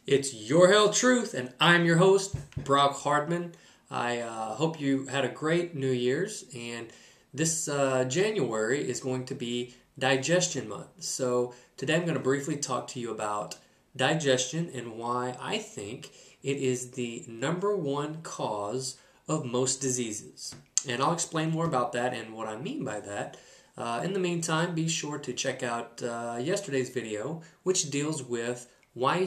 It's Your Health Truth, and I'm your host, Brock Hardman. I hope you had a great New Year's, and this January is going to be Digestion Month. So today I'm going to briefly talk to you about digestion and why I think it is the number one cause of most diseases. And I'll explain more about that and what I mean by that. In the meantime, be sure to check out yesterday's video, which deals with why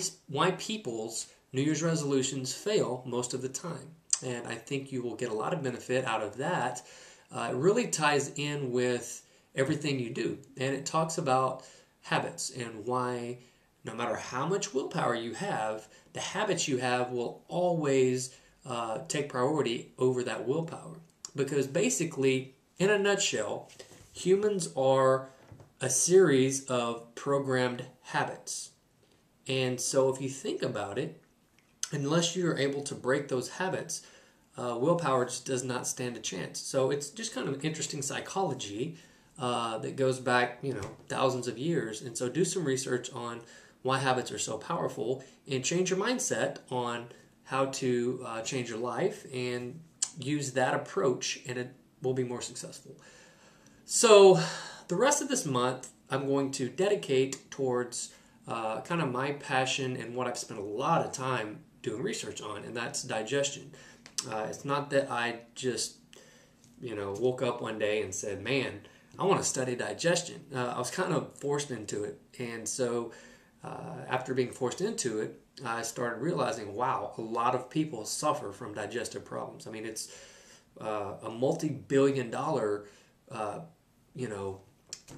people's New Year's resolutions fail most of the time. And I think you will get a lot of benefit out of that. It really ties in with everything you do. And it talks about habits and why no matter how much willpower you have, the habits you have will always take priority over that willpower. Because basically, in a nutshell, humans are a series of programmed habits. And so if you think about it, unless you're able to break those habits, willpower just does not stand a chance. So it's just kind of interesting psychology that goes back, thousands of years. And so do some research on why habits are so powerful and change your mindset on how to change your life and use that approach, and it will be more successful. So the rest of this month, I'm going to dedicate towards kind of my passion and what I've spent a lot of time doing research on, and that's digestion. It's not that I just, woke up one day and said, man, I want to study digestion. I was kind of forced into it. And so after being forced into it, I started realizing, wow, a lot of people suffer from digestive problems. I mean, it's a multi-billion-dollar,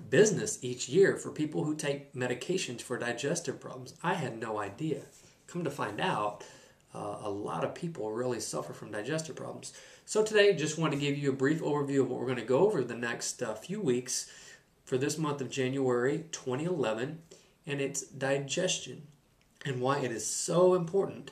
business each year for people who take medications for digestive problems. I had no idea. Come to find out, a lot of people really suffer from digestive problems. So today, just want to give you a brief overview of what we're going to go over the next few weeks for this month of January 2011, and it's digestion and why it is so important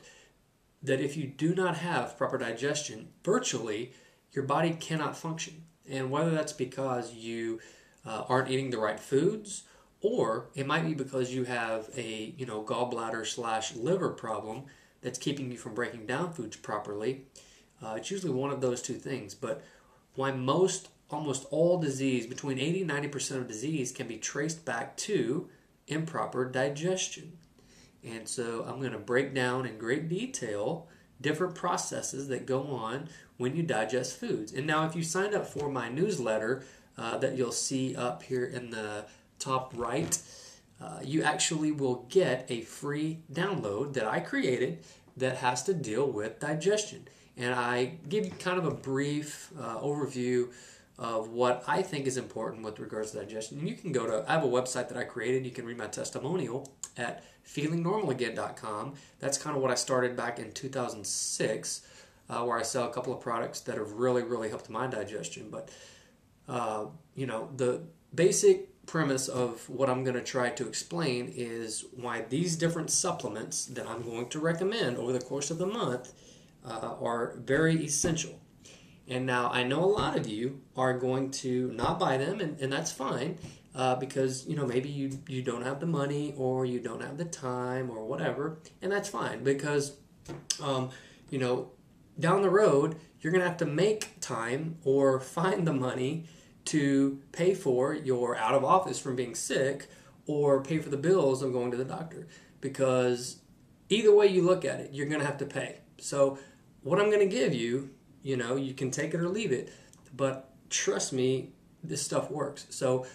that if you do not have proper digestion, virtually your body cannot function. And whether that's because you aren't eating the right foods, or it might be because you have a gallbladder / liver problem that's keeping you from breaking down foods properly. It's usually one of those two things. But why almost all disease, between 80 and 90% of disease, can be traced back to improper digestion. And so I'm going to break down in great detail different processes that go on when you digest foods. And now if you signed up for my newsletter that you'll see up here in the top right, you actually will get a free download that I created that has to deal with digestion. And I give you kind of a brief overview of what I think is important with regards to digestion. And you can I have a website that I created. You can read my testimonial at feelingnormalagain.com. That's kind of what I started back in 2006, where I sell a couple of products that have really, really helped my digestion. But, the basic premise of what I'm going to try to explain is why these different supplements that I'm going to recommend over the course of the month are very essential. And now I know a lot of you are going to not buy them, and that's fine, because maybe you don't have the money or you don't have the time or whatever, and that's fine because down the road you're going to have to make time or find the money to pay for your out of office from being sick or pay for the bills of going to the doctor, because either way you look at it, you're going to have to pay. So what I'm going to give you, you can take it or leave it, but trust me, this stuff works. So,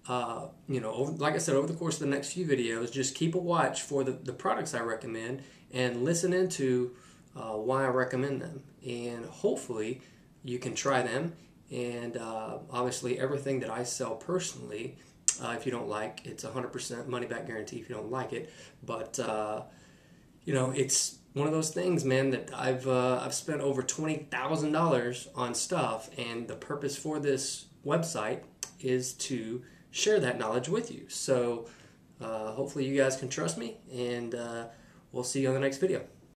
like I said, over the course of the next few videos, just keep a watch for the products I recommend and listen into why I recommend them. And hopefully you can try them. And obviously everything that I sell personally, if you don't like, it's 100% money back guarantee if you don't like it. But, it's one of those things, man, that I've spent over $20,000 on stuff, and the purpose for this website is to share that knowledge with you. So hopefully you guys can trust me, and we'll see you on the next video.